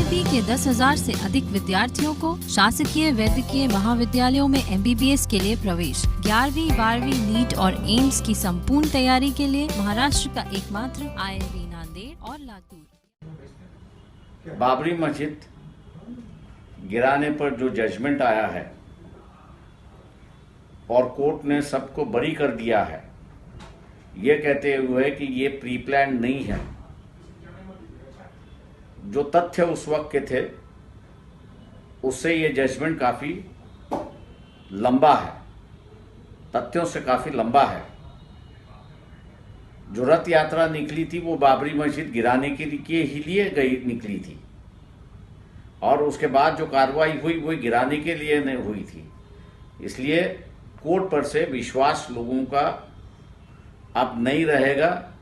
UP के 10,000 से अधिक विद्यार्थियों को शासकीय वैद्यकीय महाविद्यालयों में MBBS के लिए प्रवेश। 11वीं 12वीं नीट और एम्स की संपूर्ण तैयारी के लिए महाराष्ट्र का एकमात्र IIM नांदेड़ और लातूर। बाबरी मस्जिद गिराने पर जो जजमेंट आया है और कोर्ट ने सबको बरी कर दिया है, ये कहते हुए कि ये प्री प्लान नहीं है। जो तथ्य उस वक्त के थे उससे ये जजमेंट काफ़ी लंबा है, तथ्यों से काफ़ी लंबा है। जो रथ यात्रा निकली थी वो बाबरी मस्जिद गिराने के लिए गई निकली थी और उसके बाद जो कार्रवाई हुई वो गिराने के लिए नहीं हुई थी। इसलिए कोर्ट पर से विश्वास लोगों का अब नहीं रहेगा।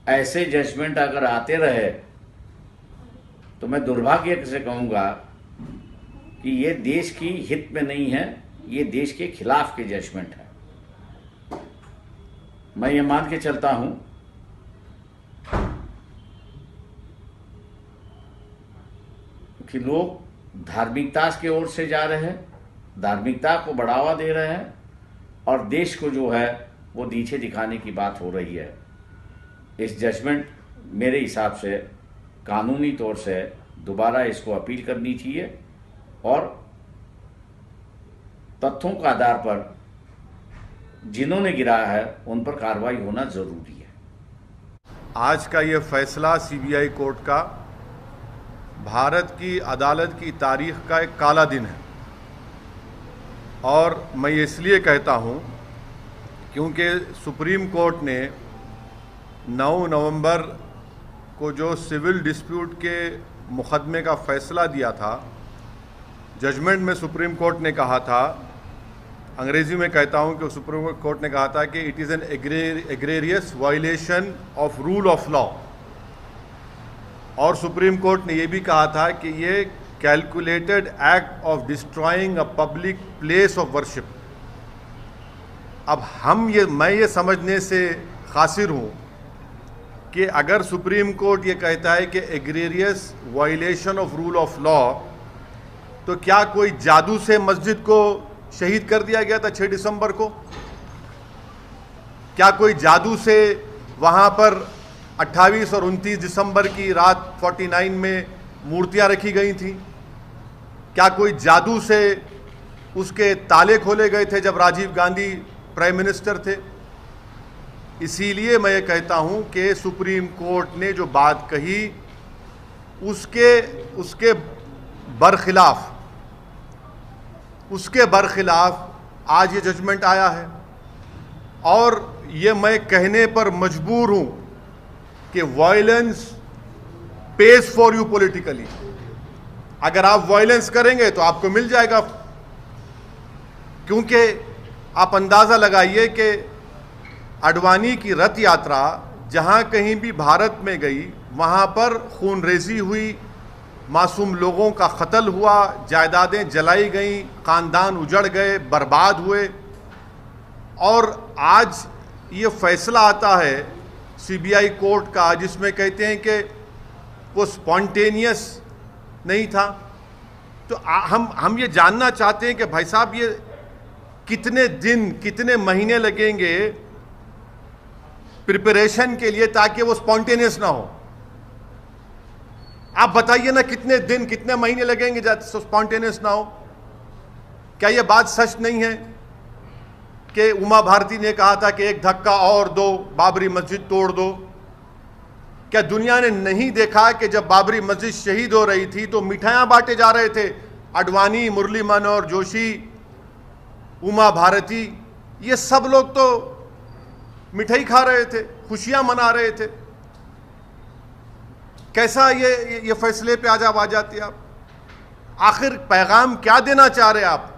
ऐसे जजमेंट अगर आते रहे तो मैं दुर्भाग्य से कहूँगा कि ये देश की हित में नहीं है, ये देश के खिलाफ के जजमेंट है। मैं ये मान के चलता हूँ कि लोग धार्मिकता की ओर से जा रहे हैं, धार्मिकता को बढ़ावा दे रहे हैं और देश को जो है वो नीचे दिखाने की बात हो रही है। इस जजमेंट मेरे हिसाब से कानूनी तौर से दोबारा इसको अपील करनी चाहिए और तथ्यों के आधार पर जिन्होंने गिराया है उन पर कार्रवाई होना जरूरी है। आज का ये फैसला CBI कोर्ट का भारत की अदालत की तारीख का एक काला दिन है और मैं ये इसलिए कहता हूँ क्योंकि सुप्रीम कोर्ट ने 9 नवंबर को जो सिविल डिस्प्यूट के मुकदमे का फैसला दिया था, जजमेंट में सुप्रीम कोर्ट ने कहा था, अंग्रेजी में कहता हूँ कि सुप्रीम कोर्ट ने कहा था कि it is an egregious violation of rule of law. और सुप्रीम कोर्ट ने ये भी कहा था कि ये calculated act of destroying a public place of worship. अब मैं ये समझने से कासिर हूँ कि अगर सुप्रीम कोर्ट ये कहता है कि egregious violation of rule of law, तो क्या कोई जादू से मस्जिद को शहीद कर दिया गया था 6 दिसंबर को? क्या कोई जादू से वहाँ पर 28 और 29 दिसंबर की रात 49 में मूर्तियाँ रखी गई थी? क्या कोई जादू से उसके ताले खोले गए थे जब राजीव गांधी प्राइम मिनिस्टर थे? इसीलिए मैं ये कहता हूँ कि सुप्रीम कोर्ट ने जो बात कही उसके बरखिलाफ आज ये जजमेंट आया है और ये मैं कहने पर मजबूर हूँ कि violence page for you politically. अगर आप वायलेंस करेंगे तो आपको मिल जाएगा, क्योंकि आप अंदाज़ा लगाइए कि अडवाणी की रथ यात्रा जहाँ कहीं भी भारत में गई वहाँ पर खूनरेजी हुई, मासूम लोगों का कत्ल हुआ, जायदादें जलाई गईं, ख़ानदान उजड़ गए, बर्बाद हुए। और आज ये फैसला आता है CBI कोर्ट का जिसमें कहते हैं कि वो स्पॉन्टेनियस नहीं था। तो हम ये जानना चाहते हैं कि भाई साहब ये कितने दिन कितने महीने लगेंगे प्रिपरेशन के लिए ताकि वो स्पॉन्टेनियस ना हो? आप बताइए ना, कितने दिन कितने महीने लगेंगे स्पॉन्टेनियस ना हो? क्या ये बात सच नहीं है कि उमा भारती ने कहा था कि एक धक्का और दो, बाबरी मस्जिद तोड़ दो? क्या दुनिया ने नहीं देखा कि जब बाबरी मस्जिद शहीद हो रही थी तो मिठाइयाँ बांटे जा रहे थे? अडवाणी, मुरली मनोहर जोशी, उमा भारती, ये सब लोग तो मिठाई खा रहे थे, खुशियाँ मना रहे थे। कैसा ये फैसले पे आज आप आ जाती आप? आखिर पैगाम क्या देना चाह रहे आप?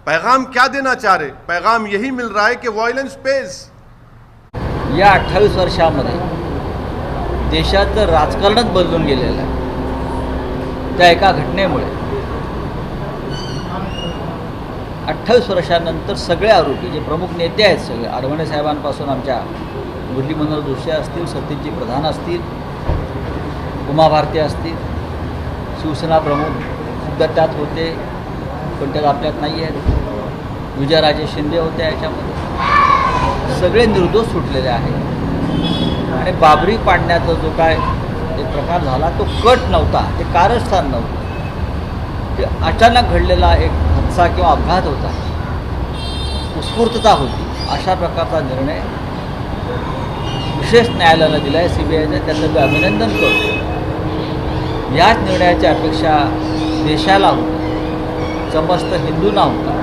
पैगाम क्या देना चाह रहे? पैगाम यही मिल रहा है कि वायलेंस पेज। या 28 वर्षामध्ये देशाचं राजकारणच बदलून गेलेलं आहे त्या एका घटनेमुळे। 28 वर्षानंतर सगळे आरोपी जे प्रमुख नेते आहेत, सगळे अडवाणी साहेबांपासून आमच्या मुरली मनोहर जोशी असतील, सत्यजित प्रधान असतील, उमा भारती असतील, शिवसेना प्रमुख सुद्धा त्यात होते, पण त्यात आपल्यात नाही आहेत. विजयराजे शिंदे होते याच्यामध्ये. सगळे निर्दोष सुटलेले आहेत. आणि बाबरी पाडण्याचा जो काय एक प्रकार झाला तो कट नव्हता, ते कारस्थान नव्हतं, ते अचानक घडलेला एक हादसा किंवा अपघात होता, उत्स्फूर्तता होती. अशा प्रकारचा निर्णय विशेष न्यायालयानं दिला आहे CBIचं, त्याचं मी अभिनंदन करतो. याच निर्णयाची अपेक्षा देशाला होती, समस्त हिंदूंना होती.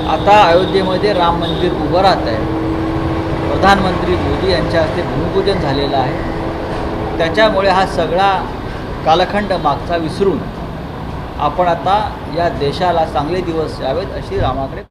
आता अयोध्येमध्ये राम मंदिर उभं राहत आहे. प्रधानमंत्री मोदी यांच्या हस्ते भूमिपूजन झालेलं आहे. त्याच्यामुळे हा सगळा कालखंड मागचा विसरून आपण आता या देशाला चांगले दिवस यावेत अशी रामाकडे